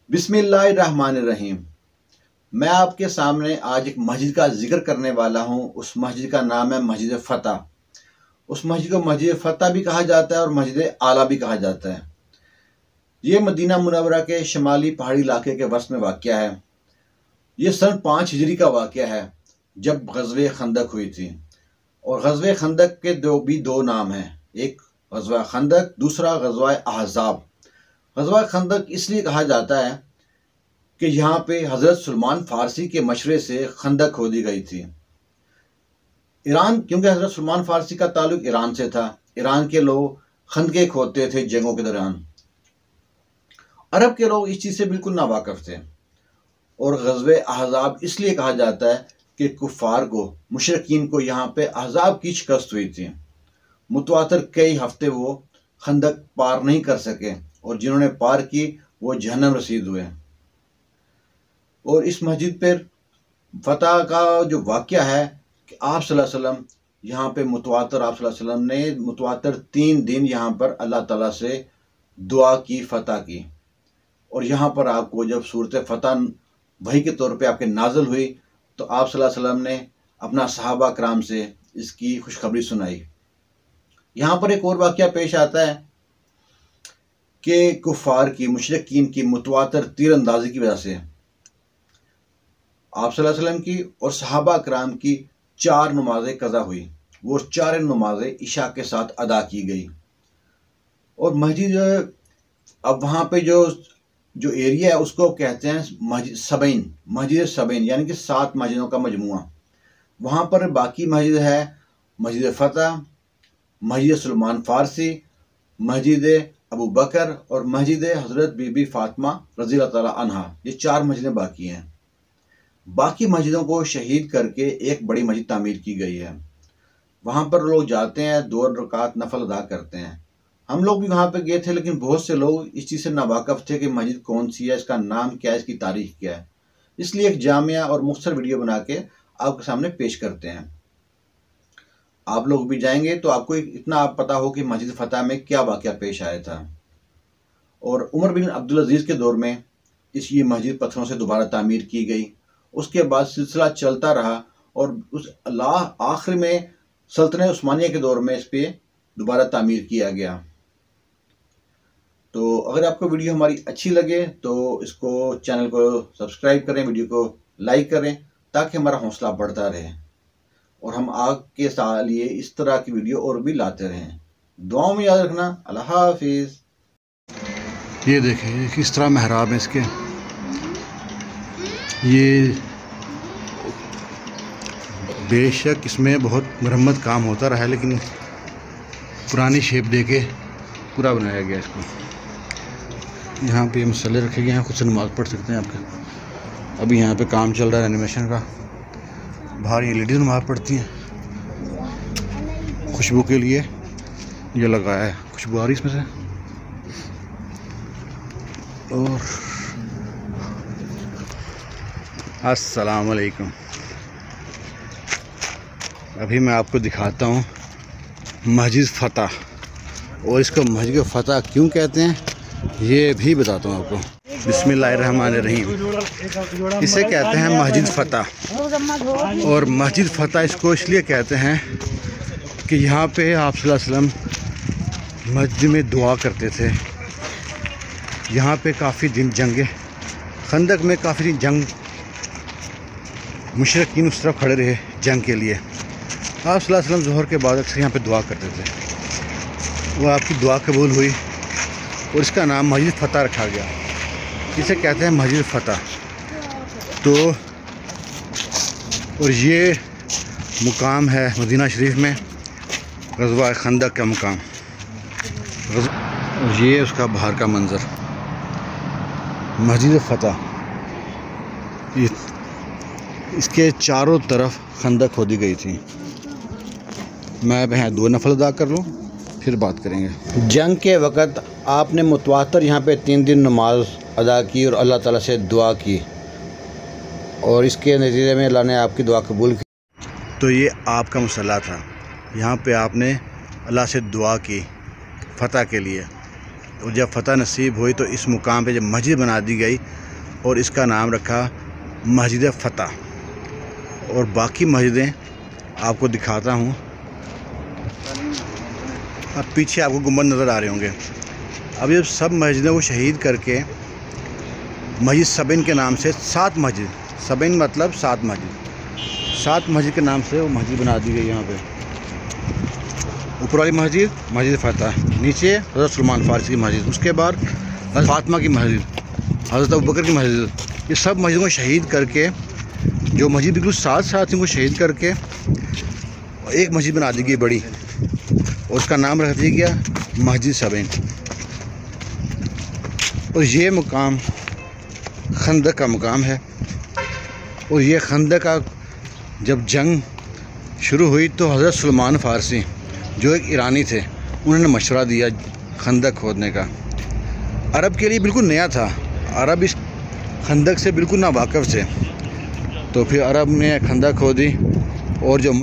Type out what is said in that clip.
बिस्मिल्लाहिर्रहमानिर्रहीम। मैं आपके सामने आज एक मस्जिद का जिक्र करने वाला हूँ। उस मस्जिद का नाम है मस्जिद फ़तह। उस मस्जिद को मस्जिद फ़तह भी कहा जाता है और मस्जिद आला भी कहा जाता है। ये मदीना मुनव्वरा के शुमाली पहाड़ी इलाके के वस्त में वाक़या है। ये सन 5 हिजरी का वाक़या है जब ग़ज़वे खंदक हुई थी। और ग़ज़वे खंदक के दो नाम हैं, एक ग़ज़वा खंदक, दूसरा ग़ज़वा अहज़ाब। ग़ज़वा खंदक इसलिए कहा जाता है कि यहाँ पे हज़रत सलमान फ़ारसी के मशवरे से खंदक खोदी गई थी। ईरान, क्योंकि हज़रत सलमान फ़ारसी का ताल्लुक ईरान से था, ईरान के लोग खंदके खोदते थे जंगों के दौरान। अरब के लोग इस चीज़ से बिल्कुल नावाकिफ़ थे। और ग़ज़वे अहज़ाब इसलिए कहा जाता है कि कुफ़ार को, मुशरिकीन को यहाँ पे अहज़ाब की शिकस्त हुई थी। मुतवातर कई हफ्ते वो खंदक पार नहीं कर सके और जिन्होंने पार की वो जहन्नम रसीद हुए। और इस मस्जिद पर फ़तह का जो वाक़या है कि आप सल्लल्लाहु अलैहि वसल्लम यहाँ पे मुतवातर, आप सल्लल्लाहु अलैहि वसल्लम ने मुतवातर 3 दिन यहाँ पर अल्लाह ताला से दुआ की, फ़तह की। और यहाँ पर आपको जब सूरत फ़तह वही के तौर पे आपके नाज़िल हुई तो आप सल्लल्लाहु अलैहि वसल्लम ने अपना सहाबा कराम से इसकी खुशखबरी सुनाई। यहाँ पर एक और वाक़या पेश आता है कि कुफ़ार की, मुशरिकीन की मुतवातर तीरंदाज़ी की वजह से आप सल्लल्लाहु अलैहि वसल्लम की और सहाबा कराम की 4 नमाज़ें कज़ा हुई। वो 4 नमाज़ें इशा के साथ अदा की गई। और मस्जिद, अब वहाँ पे जो एरिया है उसको कहते हैं मस्जिद सबईन, यानी कि 7 मस्जिदों का मजमुआ। वहाँ पर बाकी मस्जिद है मस्जिद फ़तह, मस्जिद सलमान फ़ारसी, मस्जिद अबू बकर और मस्जिद हज़रत बीबी फ़ातिमा रज़ी अल्लाह तआला अन्हा। ये 4 मस्जिदें बाकी हैं। बाकी मस्जिदों को शहीद करके एक बड़ी मस्जिद तामीर की गई है। वहाँ पर लोग जाते हैं, 2 रकात नफल अदा करते हैं। हम लोग भी वहाँ पे गए थे, लेकिन बहुत से लोग इस चीज़ से नावाकिफ़ थे कि मस्जिद कौन सी है, इसका नाम क्या है, इसकी तारीख़ क्या है। इसलिए एक जामिया और मुख्तसर वीडियो बना के आपके सामने पेश करते हैं। आप लोग भी जाएंगे तो आपको इतना आप पता हो कि मस्जिद फ़तह में क्या वाक़या पेश आया था। और उमर बिन अब्दुल अज़ीज़ के दौर में ये मस्जिद पत्थरों से दोबारा तामीर की गई। उसके बाद सिलसिला चलता रहा और उस आखिर में सल्तनत उस्मानिया के दौर में इस पर दोबारा तामीर किया गया। तो अगर आपको वीडियो हमारी अच्छी लगे तो इसको, चैनल को सब्सक्राइब करें, वीडियो को लाइक करें ताकि हमारा हौसला बढ़ता रहे और हम आपके लिए इस तरह की वीडियो और भी लाते रहें। दुआओं में याद रखना। अल्लाह हाफिज़। ये देखें किस तरह महराब है इसके। ये बेशक इसमें बहुत मरम्मत काम होता रहा है, लेकिन पुरानी शेप देके पूरा बनाया गया इसको। यहाँ पे मसले रखे गए हैं, खुद से नमाज़ पढ़ सकते हैं आपके। अभी यहाँ पे काम चल रहा है एनिमेशन का। बाहर ये लेडीज़ नमाज़ पढ़ती हैं खुशबू के लिए। ये लगाया है, खुशबू आ रही इसमें से। और अस्सलाम वालेकुम। अभी मैं आपको दिखाता हूँ मस्जिद फ़तह, और इसको मस्जिद फ़तह क्यों कहते हैं ये भी बताता हूँ आपको। बिस्मिल्लाहिर्रहमानिर्रहीम। इसे कहते हैं मस्जिद फ़तह। और मस्जिद फ़तह इसको इसलिए कहते हैं कि यहाँ पे आप सल्लल्लाहु अलैहि वसल्लम मस्जिद में दुआ करते थे। यहाँ पे काफ़ी दिन जंगे खंदक में काफ़ी दिन जंग, मुशरिकीन उस तरफ खड़े रहे जंग के लिए। आप सल्लल्लाहु अलैहि वसल्लम ज़ोहर के बाद अक्सर यहाँ पे दुआ करते थे। वो आपकी दुआ कबूल हुई और इसका नाम मस्जिद फ़तह रखा गया। इसे कहते हैं मस्जिद फ़तह। तो और ये मुकाम है मदीना शरीफ में, ग़ज़वा खंदक का मुकाम। और ये उसका बाहर का मंज़र, मस्जिद फ़तह। इसके चारों तरफ खंदक खोदी गई थी। मैं यहाँ 2 नफल अदा कर लूँ फिर बात करेंगे। जंग के वक़्त आपने मुतवातर यहाँ पे 3 दिन नमाज अदा की और अल्लाह ताला से दुआ की, और इसके नतीजे में अल्लाह ने आपकी दुआ कबूल की। तो ये आपका मसला था। यहाँ पे आपने अल्लाह से दुआ की फ़तह के लिए। और जब फ़तह नसीब हुई तो इस मुकाम पे जब मस्जिद बना दी गई और इसका नाम रखा मस्जिद फ़तह। और बाकी मस्जिदें आपको दिखाता हूँ। अब पीछे आपको गुंबद नज़र आ रहे होंगे। अब ये सब मस्जिदें वो शहीद करके मस्जिद सबीन के नाम से 7 मस्जिद, सबीन मतलब 7 मस्जिद, 7 मस्जिद के नाम से वो मस्जिद बना दी गई। यहाँ पे ऊपर वाली मस्जिद मस्जिद फ़तह, नीचे हज़रत सलमान फ़ारसी की मस्जिद, उसके बाद हज़रत फातिमा की मस्जिद, हज़रत अबू बकर की मस्जिद। ये सब मस्जिदों को शहीद करके, जो मस्जिद बिल्कुल साथ इनको शहीद करके एक मस्जिद बना दी गई बड़ी, और उसका नाम रख दिया गया मस्जिद सबीन। और ये मुकाम खंदक का मुकाम है। और ये खंदक का जब जंग शुरू हुई तो हज़रत सलमान फ़ारसी जो एक ईरानी थे, उन्होंने मशवरा दिया खंदक खोदने का। अरब के लिए बिल्कुल नया था, अरब इस खंदक से बिल्कुल नावाकिफ़ थे। तो फिर अरब ने खंदक खोदी और जो